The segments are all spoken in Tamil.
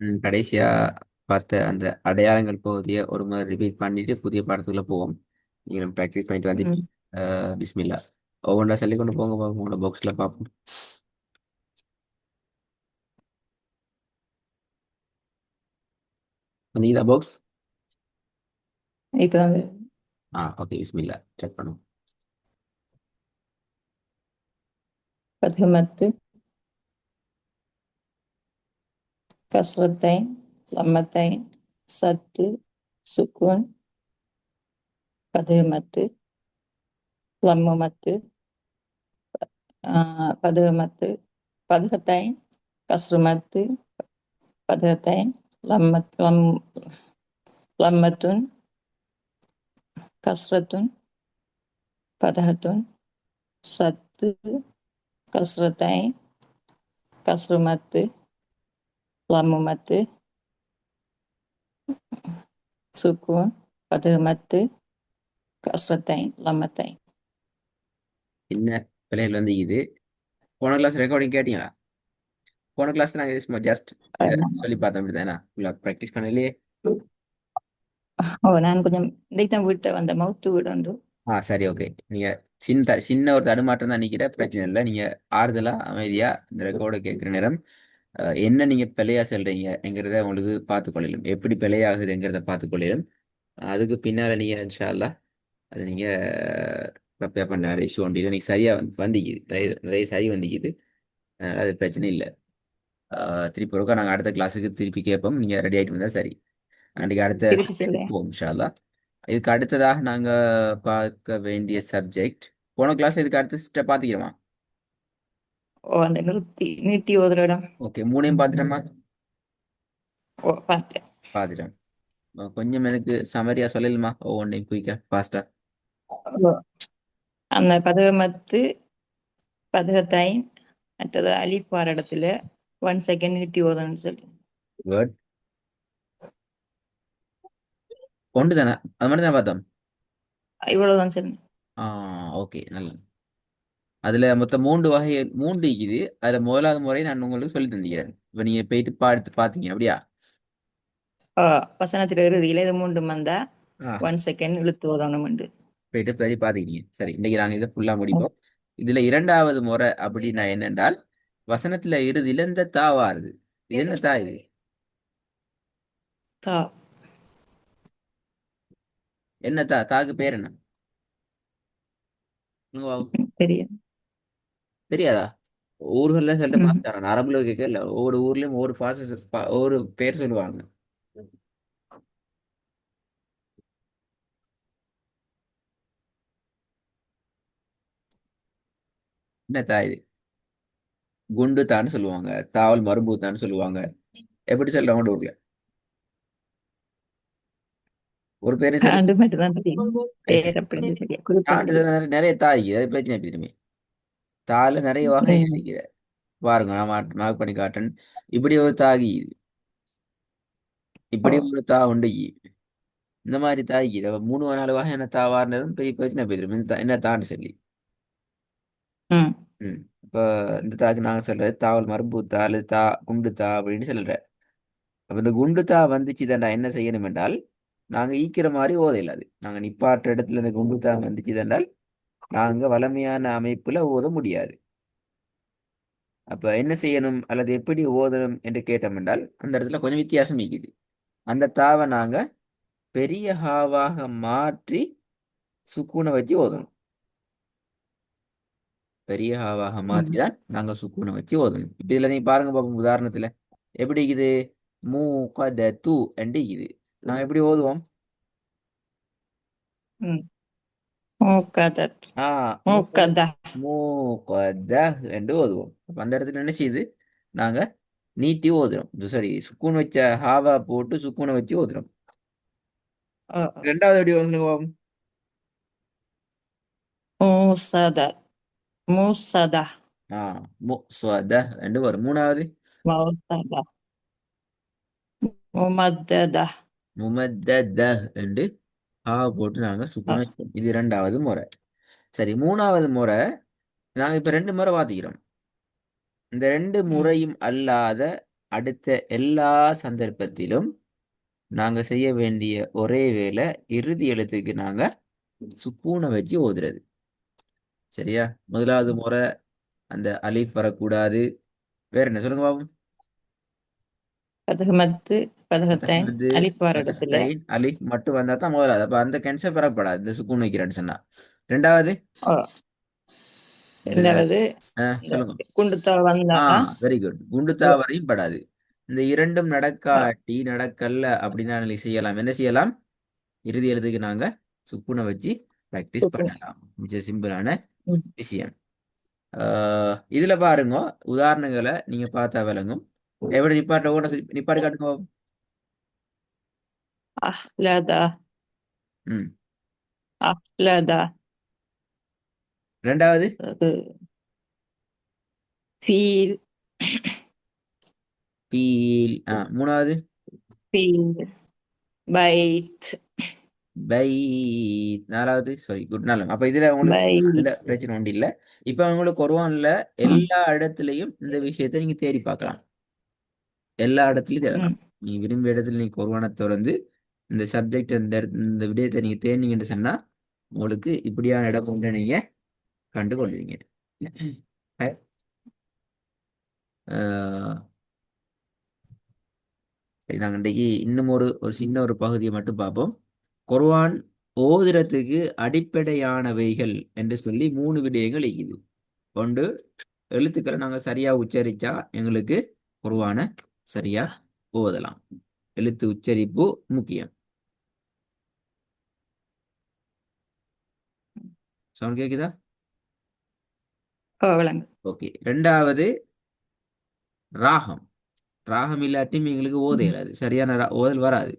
கடைசியா பார்த்த அந்த அடையாளங்கள் பகுதியை ஒரு முறை ரிப்பீட் பண்ணிட்டு புதிய பாடத்துக்குள்ள போவோம். நீங்களும் ப்ராக்டிஸ் பண்ணிட்டு வந்துட்டு ம். பிஸ்மில்லா ஒவ்வொன்றா சொல்லி கொண்டு போங்க பார்ப்போம். உங்களோட பாக்ஸ்ல பார்ப்போம். நீதா பாக்ஸ். இப்பதான் ஓகே, பிஸ்மில்லா செக் பண்ணுவோம். பதுமத்து கஸ்ரத்தைன் லம்மத்தைன் சத்து சுக்கூன் பதுமத்து லம்முமத்து பதுமத்து பதுகத்தைன் கஸ்ருமத்து பதுகத்தைன் லம்மத்துன் கஸ்ரத்துன் பதகத்துன் சத்து கஸ்ரத்தைன் கஸ்ருமத்து லம்முமத்து சுக்கூன் பதுமத்து கஸ்ரத்தைன் லம்மத்தைன். என்ன பிள்ளைகள் வந்து இது போன கிளாஸ் ரெக்கார்டிங் கேட்டீங்களா? போன கிளாஸ் நாங்கள் சும்மா ஜஸ்ட் இதை சொல்லி பார்த்தோம். அப்படிதானே ப்ராக்டிஸ் பண்ணலையே. ஓ, நான் கொஞ்சம் இன்றைக்கு வீட்டை வந்த மவுத்து வீடு உண்டு. சரி, ஓகே. நீங்க சின்ன ஒரு தடுமாற்றம் தான் நிக்கிற, பிரச்சனை இல்லை. நீங்க ஆறுதலா அமைதியா இந்த ரெக்கார்டை கேட்கிற நேரம் என்ன நீங்க பிழையா சொல்றீங்கிறத உங்களுக்கு பார்த்துக்கொள்ளலும், எப்படி பிழையாகுதுங்கிறத பார்த்துக்கொள்ளலும். அதுக்கு பின்னால நீங்க இன்ஷா அல்லாஹ் அது நீங்க ப்ரிப்பேர் பண்ண இஷ்யூ ஒன்றில் நீங்க சரியா வந்திக்குது, நிறைய நிறைய சரி வந்திக்குது. அதனால அது பிரச்சனை இல்லை. திருப்பி ஒருக்கா நாங்கள் அடுத்த கிளாஸுக்கு திருப்பி கேட்போம். நீங்க ரெடி ஆகிட்டு வந்தா சரி. அன்றைக்கு அடுத்த திருப்பி சப்ஜெக்ட் சொல்லேன். போவோம் இன்ஷா அல்லாஹ். இதுக்கு அடுத்ததாக நாங்க பார்க்க வேண்டிய சப்ஜெக்ட் போன கிளாஸ்ல இதுக்கு அடுத்த ஸ்டெப் பார்த்துக்கிறோமா? ஓ, அந்த நீட்டி ஓதுற இடம். ஓகே, மூணையும் பார்த்துட்டோமா? ஓ, பார்த்தேன். பார்த்துட்டோம். கொஞ்சம் எனக்கு சமரியா சொல்லலுமா ஒவ்வொன்றையும் குயிக்கா ஃபாஸ்டா? ஓ, அந்த பதகமத்து பதகத்தைன் மற்றது அலிஃப் வார இடத்துல 1 செகண்ட் நீட்டி ஓதணும்னு சொல்லி. வேர்ட் ஒன்று தானே, அது மட்டும் தான் பார்த்தோம். இவ்வளவுதான் சரி. ஆ ஓகே, நல்ல. அதுல மொத்தம் மூன்று வகை, மூன்று இருக்குது. அதுல முதலாவது முறை நான் உங்களுக்கு சொல்லி தந்திக்கிறேன். இப்ப நீங்க போயிட்டு பார்த்து பார்த்தீங்க அப்படியா? ஓ, வசனத்துல இறுதியில இது மூண்டும் வந்தா ஆ 1 செகண்ட் இழுத்து ஓதணும் உண்டு. போயிட்டு சரி பார்த்துக்கிட்டீங்க. சரி, இன்னைக்கு நாங்க இதை ஃபுல்லா முடிப்போம். இதுல இரண்டாவது முறை அப்படின்னா என்னென்றால், வசனத்துல இறுதியில இந்த தா வாருது. இது என்ன தா இது? தா. என்ன தா? தாக்கு பேர் என்ன? உங்க தெரியும். தெரியாதா? ஊர்கள்ல சொல்லிட்டு ம். மாத்தாங்க, அரபுல கேட்கல. ஒவ்வொரு ஊர்லயும் ஒவ்வொரு ஒவ்வொரு பேர் சொல்லுவாங்க. என்ன தா இது? குண்டு தான்னு சொல்லுவாங்க, தாவல் மரும்பூத்தான்னு சொல்லுவாங்க. எப்படி சொல்றவங்க ஊர்ல ஒரு பேரையும் சொல்லு. ஆண்டு மட்டும் தான் தெரியும். ஐசு. பேர் அப்படின்னு தெரியும், குறிப்பிட நான் தெரியும். சொன்ன நிறைய தாய், அது பிரச்சனை எப்படி? தால நிறைய வகை ம். இருக்கிற. பாருங்க, நான் மார்க் பண்ணி காட்டுறேன். இப்படி ஒரு தாகி, ஓ. இப்படி ஒரு தா உண்டு. இந்த மாதிரி தாகி இதை 3 4 வகையான தாவாருன்னு பெரிய பிரச்சனை போயிடும். என்ன தான்னு சொல்லி. ம். இப்போ இந்த தாக்கு நாங்க சொல்றது தாவல் மரபு தா அல்லது தா குண்டு தா அப்படின்னு சொல்றேன். அப்ப இந்த குண்டு தா வந்துச்சு தாண்டா என்ன செய்யணும் என்றால், நாங்க ஈக்கிற மாதிரி ஓத இல்லாது. நாங்க நிப்பாட்ட இடத்துல இந்த குண்டு தா வந்துச்சு தண்டால் நாங்க வளமையான அமைப்புல ஓத முடியாது. அப்ப என்ன செய்யணும் அல்லது எப்படி ஓதணும் என்று கேட்டோம் என்றால், அந்த இடத்துல கொஞ்சம் வித்தியாசம் இருக்குது. அந்த தாவை நாங்க பெரிய ஹாவாக மாற்றி சுக்கூனை வச்சு ஓதணும். பெரிய ஹாவாக மாற்றி ம். தான் நாங்க சுக்கூனை வச்சு ஓதணும். இப்ப இதுல நீ பாருங்க பாப்போம், உதாரணத்துல எப்படி இருக்குது? மூ கத தூ என்று இது நாங்க எப்படி ஓதுவோம்? ம். மூக்கதத் ஆ மூக்கத மூக்கதா. மூக்கத என்று ஓதுவோம். அப்ப அந்த இடத்துல என்ன செய்யுது? நாங்க நீட்டி ஓதுறோம். சாரி, சுக்கூன் வச்ச ஹாவா போட்டு சுக்கூனை வச்சு ஓதுறோம். ஓ. ரெண்டாவது எப்படி ஓதுவோம்? மூசத மூசதா ஆ மு ஸ்வத என்று வரும். மூணாவது மௌசதா முமத்ததா. முமத்தத என்று ஹா போட்டு நாங்க சுக்குன வைப்போம். இது இரண்டாவது முறை. சரி, மூணாவது முறை நாங்க இப்ப 2 முறை வாத்திக்கிறோம். இந்த 2 ம். முறையும் அல்லாத அடுத்த எல்லா சந்தர்ப்பத்திலும் நாங்க செய்ய வேண்டிய ஒரே வேலை இறுதி எழுத்துக்கு நாங்க சுக்கூனை வச்சு ஓதுறது. சரியா? முதலாவது முறை அந்த அலிஃப் வரக்கூடாது. வேற என்ன சொல்லுங்க பாப்போம். பதகமத்து பதகத்தைன் வந்து அலிஃப் வர இடத்துல ஃபதஹத்தைன் அலிஃப் மட்டும் வந்தா தான் முதலாவது. அப்ப அந்த கேன்சர் பெறப்படாது இந்த சுக்கூன் வைக்கிறேன்னு சொன்னா. ரெண்டாவது ஓ, இந்த ரெண்டாவது இந்த சொல்லுங்க. குண்டுத்தா வந்தா வெரி குட். குண்டுத்தா ஓ, வரையும் படாது. இந்த இரண்டும் நடக்காட்டி நடக்கல்ல அப்படின்னா நீ செய்யலாம். என்ன செய்யலாம்? இறுதி எழுத்துக்கு நாங்க சுக்குனை வச்சு ப்ராக்டிஸ் சுக்குன. பண்ணலாம். மிக சிம்பிளான ம். விஷயம். இதுல பாருங்க, உதாரணங்களை நீங்க பார்த்தா விளங்கும். எப்படி நிப்பாட்ட ஓட நிப்பாட்டு காட்டுங்க. அஹ்லதா ம். அஹ்லதா ரெண்டாவது அது ஃபீல் பீல். மூணாவது ஃபீல் பைட் பை. நாலாவது சாரி குட் நாள். அப்ப இதுல உங்களுக்கு பை இதுல பிரச்சனை ஒன்று இல்லை. இப்ப உங்களுக்கு குர்ஆன்ல ம், எல்லா இடத்துலயும் இந்த விஷயத்தை நீங்க தேடி பார்க்கலாம். எல்லா இடத்துலயும் தேடலாம். ம், நீ விரும்பிய இடத்துல நீ குர்ஆனை திறந்து இந்த சப்ஜெக்ட் இந்த விடயத்தை நீங்க தேடினீங்கன்னு சொன்னா உங்களுக்கு இப்படியான இடம் கொண்டு நீங்க கண்டுகொள்வீங்க. அஹ் சரி, நாங்கள் இன்றைக்கு இன்னும் ஒரு சின்ன ஒரு பகுதியை மட்டும் பார்ப்போம். குர்ஆன் ஓதுறதுக்கு அடிப்படையானவைகள் என்று சொல்லி 3 விடயங்கள் இருக்குது. ஒன்று, எழுத்துக்களை நாங்கள் சரியா உச்சரிச்சா எங்களுக்கு குர்ஆனை சரியா ஓதலாம். எழுத்து உச்சரிப்பு முக்கியம். சவுண்ட் கேக்குதா? ஓ, விளங்கு. ஓகே. ரெண்டாவது ராகம். ராகம் இல்லாட்டியும் எங்களுக்கு ஓத ம், இயலாது. சரியான ஓதல் வராது.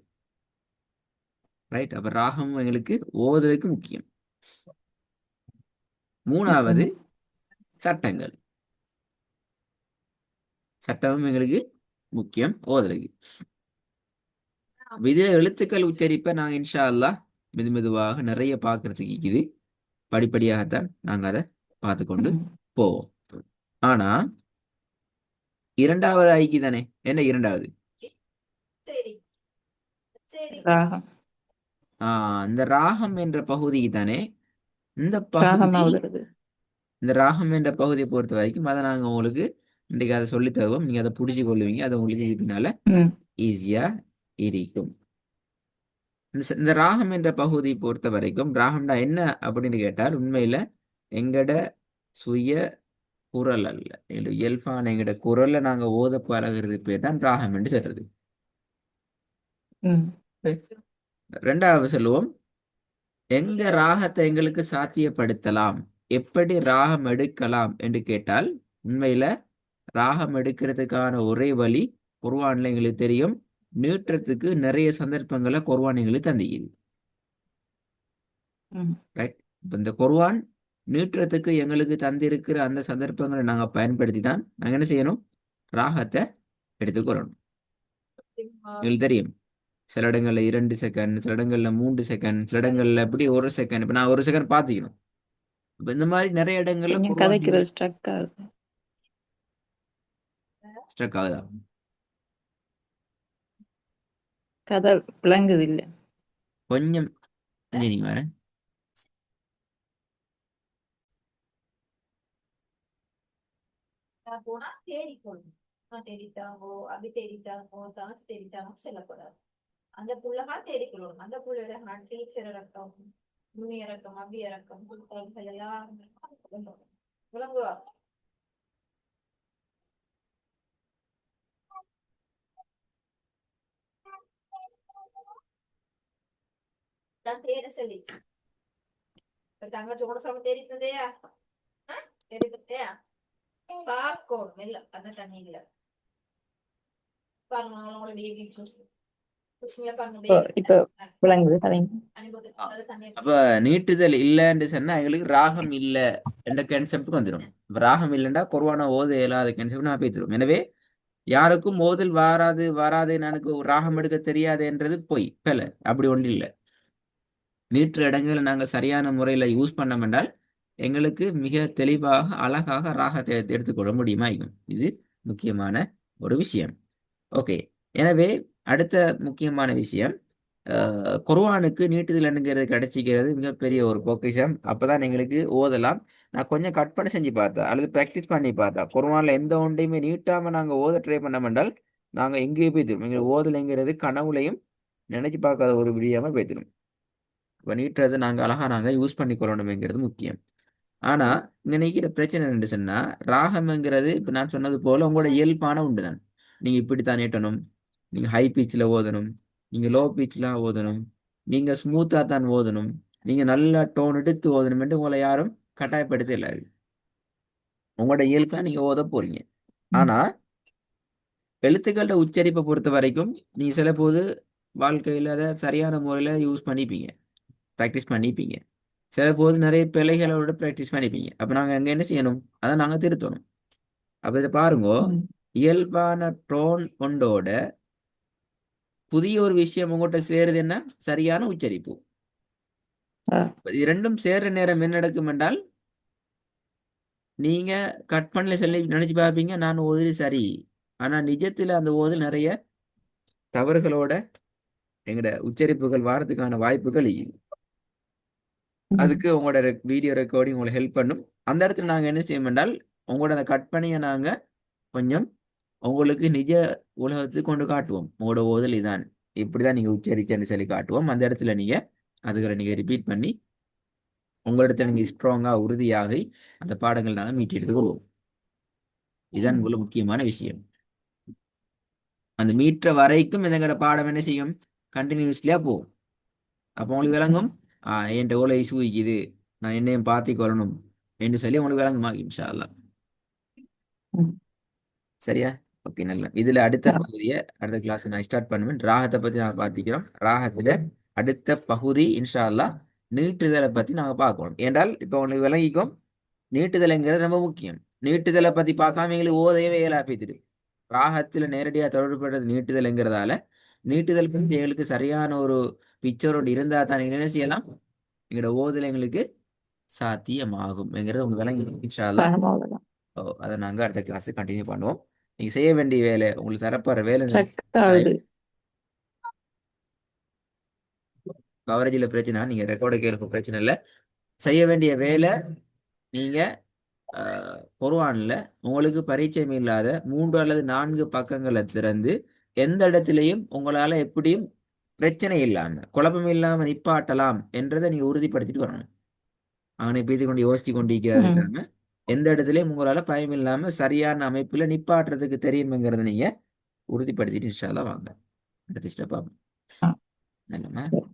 ரைட். அப்ப ராகம் எங்களுக்கு ஓதுறதுக்கு முக்கியம். மூணாவது ம், சட்டங்கள். சட்டமும் எங்களுக்கு முக்கியம் ஓதுறதுக்கு. வித எழுத்துக்கள் உச்சரிப்பை நாங்க இன்ஷா அல்லாஹ் மெதுவாக நிறைய பார்க்கறதுக்கு இருக்குது. படிப்படியாகத்தான் நாங்க அதை பார்த்து கொண்டு ம். போவோம். ஆனா இரண்டாவது ஐக்கி தானே. என்ன இரண்டாவது? ராகம் இந்த ராகம் என்ற பகுதிக்கு தானே. இந்த ராகமா பகுதி உதறது. இந்த ராகம் என்ற பகுதியை பொறுத்த வரைக்கும் அதை நாங்கள் உங்களுக்கு இன்றைக்கு அதை சொல்லித் தருவோம். நீங்கள் அதை பிடிச்சி கொள்வீங்க. அது உங்களுக்கு இதுக்குனால ம், ஈஸியாக இருக்கும். இந்த ராகம் என்ற பகுதியை பொறுத்த வரைக்கும் ராகம்னா என்ன அப்படின்னு கேட்டால் உண்மையில எங்கட சுய குரல் அல்ல. இயல்பான எங்கட குரல்ல நாங்கள் ஓத பழகிறது பேர் தான் ராகம் என்று சொல்றது. ம், ரெண்டாவது சொல்லுவோம், எங்க ராகத்தை எங்களுக்கு சாத்தியப்படுத்தலாம், எப்படி ராகம் எடுக்கலாம் என்று கேட்டால் உண்மையில ராகம் எடுக்கிறதுக்கான ஒரே வழி குர்ஆன்ல எங்களுக்கு தெரியும். நீட்டுறதுக்கு நிறைய சந்தர்ப்பங்களை குர்ஆன் எங்களுக்கு தந்திக்குது. ம். ரைட். இப்போ இந்த குர்ஆன் நீட்டுறதுக்கு எங்களுக்கு தந்திருக்கிற அந்த சந்தர்ப்பங்களை நாங்கள் பயன்படுத்தி தான் நாங்கள் என்ன செய்யணும்? ராகத்தை எடுத்துக்கொள்ளணும். எங்களுக்கு தெரியும் சில இடங்கள்ல 2 செகண்ட், சில இடங்கள்ல 3 செகண்ட், சில இடங்கள்ல இப்படி 1 செகண்ட். இப்போ நான் 1 செகண்ட் பார்த்துக்கணும். இப்போ இந்த மாதிரி நிறைய இடங்கள்ல கொஞ்சம் குர்ஆன் நீங்க கதைக்கிறது ஸ்ட்ரக் ஆகுது. ஸ்ட்ரக் ஆகுதா? கதை விளங்குது இல்ல. கொஞ்சம் நீங்க வரேன். இப்ப விளங்குது கதைங்க. அப்ப நீட்டுதல் இல்லைன்னு சொன்னா எங்களுக்கு ராகம் இல்லை என்ற கான்செப்டுக்கு வந்துடும். ராகம் இல்லைன்னா குர்ஆனை ஓத இயலாத கான்செப்ட் நான் பேசிடுவோம். எனவே யாருக்கும் ஓதல் வராது வராது எனக்கு ராகம் எடுக்க தெரியாது என்றது பொய் பல அப்படி ஒன்றும் இல்லை. நீற்று இடங்களை நாங்கள் சரியான முறையில் யூஸ் பண்ணோம் என்றால் எங்களுக்கு மிக தெளிவாக அழகாக ராகத்தை எடுத்துக்கொள்ள முடியுமா இருக்கும். இது முக்கியமான ஒரு விஷயம். ஓகே. எனவே அடுத்த முக்கியமான விஷயம், குர்ஆனுக்கு நீட்டுதல் என்கிறது கிடைச்சிக்கிறது மிகப்பெரிய ஒரு பொக்கிஷம். அப்பதான் எங்களுக்கு ஓதலாம். நான் கொஞ்சம் கற்பனை செஞ்சு பார்த்தா அல்லது ப்ராக்டிஸ் பண்ணி பார்த்தா குர்ஆன்ல எந்த ஒன்றையுமே நீட்டாம நாங்க ஓத ட்ரை பண்ண வேண்டால் நாங்க எங்கேயோ போய்த்திரும். எங்களுக்கு ஓதலைங்கிறது கனவுலையும் நினைச்சு பார்க்காத ஒரு விடியாம போய்த்திரும். இப்போ நீட்டுறதை நாங்க அழகா யூஸ் பண்ணிக்கொள்ளணுங்கிறது முக்கியம். ஆனா இங்க நிக்கிற பிரச்சனை என்ன சொன்னா, ராகம்ங்கிறது இப்ப நான் சொன்னது போல உங்களோட இயல்பான உண்டுதான். நீங்க இப்படித்தான் நீட்டணும், நீங்க ஹை பீச்ல ஓதணும், நீங்க லோ பீச்ல ஓதணும், நீங்க ஸ்மூத்தா தான் ஓதணும், நீங்க நல்ல டோன் எடுத்து ஓதணும் என்று உங்களை யாரும் கட்டாயப்படுத்த இல்லை. உங்களோட இயல்பா நீங்க ஓத போறீங்க. ம். ஆனா எழுத்துக்களோட உச்சரிப்பை பொறுத்த வரைக்கும் நீங்க சில போது வாழ்க்கையில அதை சரியான முறையில யூஸ் பண்ணிப்பீங்க, ப்ராக்டிஸ் பண்ணிப்பீங்க. சில போது நிறைய பிழைகளோட ப்ராக்டிஸ் பண்ணிப்பீங்க. அப்ப நாங்க அங்க என்ன செய்யணும், அதை நாங்க திருத்தணும். அப்ப இதை பாருங்க, ம். இயல்பான டோன் கொண்டோட புதிய ஒரு விஷயம் உங்கள்கிட்ட சேருது என்ன, சரியான உச்சரிப்பு. ஆ. இது ரெண்டும் சேர்ற நேரம் என்ன நடக்கும் என்றால், நீங்க கட் பண்ணல சொல்லி நினைச்சு பார்ப்பீங்க நான் ஓதுறது சரி. ஆனா நிஜத்துல அந்த ஓதல் நிறைய தவறுகளோட எங்கட உச்சரிப்புகள் வாரத்துக்கான வாய்ப்புகள் இல்லை. ம். அதுக்கு உங்களோட வீடியோ ரெக்கார்டிங் உங்களை ஹெல்ப் பண்ணும். அந்த இடத்துல நாங்க என்ன செய்யும் என்றால், உங்களோட அந்த கற்பனையை நாங்க கொஞ்சம் உங்களுக்கு நிஜ உலகத்துக்கு கொண்டு காட்டுவோம். உங்களோட ஓதல் இதான், இப்படிதான் நீங்க உச்சரிச்சேன்னு சொல்லி காட்டுவோம். அந்த இடத்துல நீங்க அதுகளை நீங்க ரிப்பீட் பண்ணி உங்களிடத்துல நீங்க ஸ்ட்ராங்கா உறுதியாகி அந்த பாடங்கள் நாங்கள் மீட்டு எடுத்துக்கொள்வோம். இதுதான் ம். உள்ள முக்கியமான விஷயம். அந்த மீட்ற வரைக்கும் எங்களோட பாடம் என்ன செய்யும், கண்டினியூஸ்லியா போகும். அப்போ உங்களுக்கு விளங்கும், என்கிட்ட எவ்வளோ இஷ்யூ இருக்குது, நான் என்னையும் பார்த்து கொள்ளணும் என்று சொல்லி உங்களுக்கு விளங்குமா இன்ஷா அல்லாஹ். ம். சரியா? ஓகே, நல்ல. இதுல அடுத்த ஆ. பகுதியை அடுத்த கிளாஸ் நான் ஸ்டார்ட் பண்ணுவேன். ராகத்தை பத்தி நாங்க பார்த்திக்கிறோம். ராகத்துல அடுத்த பகுதி இன்ஷா அல்லாஹ் நீட்டுதலை பத்தி நாங்க பார்க்கணும். ஏன்றால் இப்போ உங்களுக்கு விளங்கிக்கும், நீட்டுதலைங்கிறது ரொம்ப முக்கியம். நீட்டுதலை பத்தி பார்க்காம எங்களுக்கு ஓதையவே இயலா போய்த்துது. ராகத்துல நேரடியா தொடர்புபடுறது நீட்டுதல்ங்கிறதால நீட்டுதல் பத்தி எங்களுக்கு சரியான ஒரு பிக்சரோடு இருந்தா தான் நீங்க என்ன செய்யலாம், எங்களோட ஓதுல எங்களுக்கு சாத்தியமாகும்ங்கிறது உங்களுக்கு விளங்கி இன்ஷா அல்லாஹ். பணம் அவ்வளவுதான். ஓ, அதை நாங்கள் அடுத்த கிளாஸ் கண்டினியூ பண்ணுவோம். நீங்கள் செய்ய வேண்டிய வேலை, உங்களுக்கு தரப்போகிற வேலை ஸ்ட்ரக் டைம் ஆகுது. கவரேஜில் பிரச்சனை, நீங்கள் ரெக்கார்டு கேட்க பிரச்சனை இல்லை. செய்ய வேண்டிய வேலை, நீங்கள் குர்ஆன்ல உங்களுக்கு பரிச்சயம் இல்லாத 3 அல்லது 4 பக்கங்களை திறந்து எந்த இடத்திலையும் உங்களால் எப்படியும் பிரச்சனை இல்லாமல் குழப்பம் இல்லாமல் நிப்பாட்டலாம் என்றதை நீங்கள் உறுதிப்படுத்திட்டு வரணும். அவனை பீதி கொண்டு யோசித்து கொண்டிருக்கிறது ம். இல்லாமல் எந்த இடத்துலையும் உங்களால் பயம் இல்லாமல் சரியான அமைப்பில் நிப்பாட்டுறதுக்கு தெரியுங்கிறத நீங்கள் உறுதிப்படுத்திட்டு இன்ஷா அல்லாஹ் வாங்க. அடுத்த ஸ்டெப் ஆகும். ஆ. நல்லமா. சரி.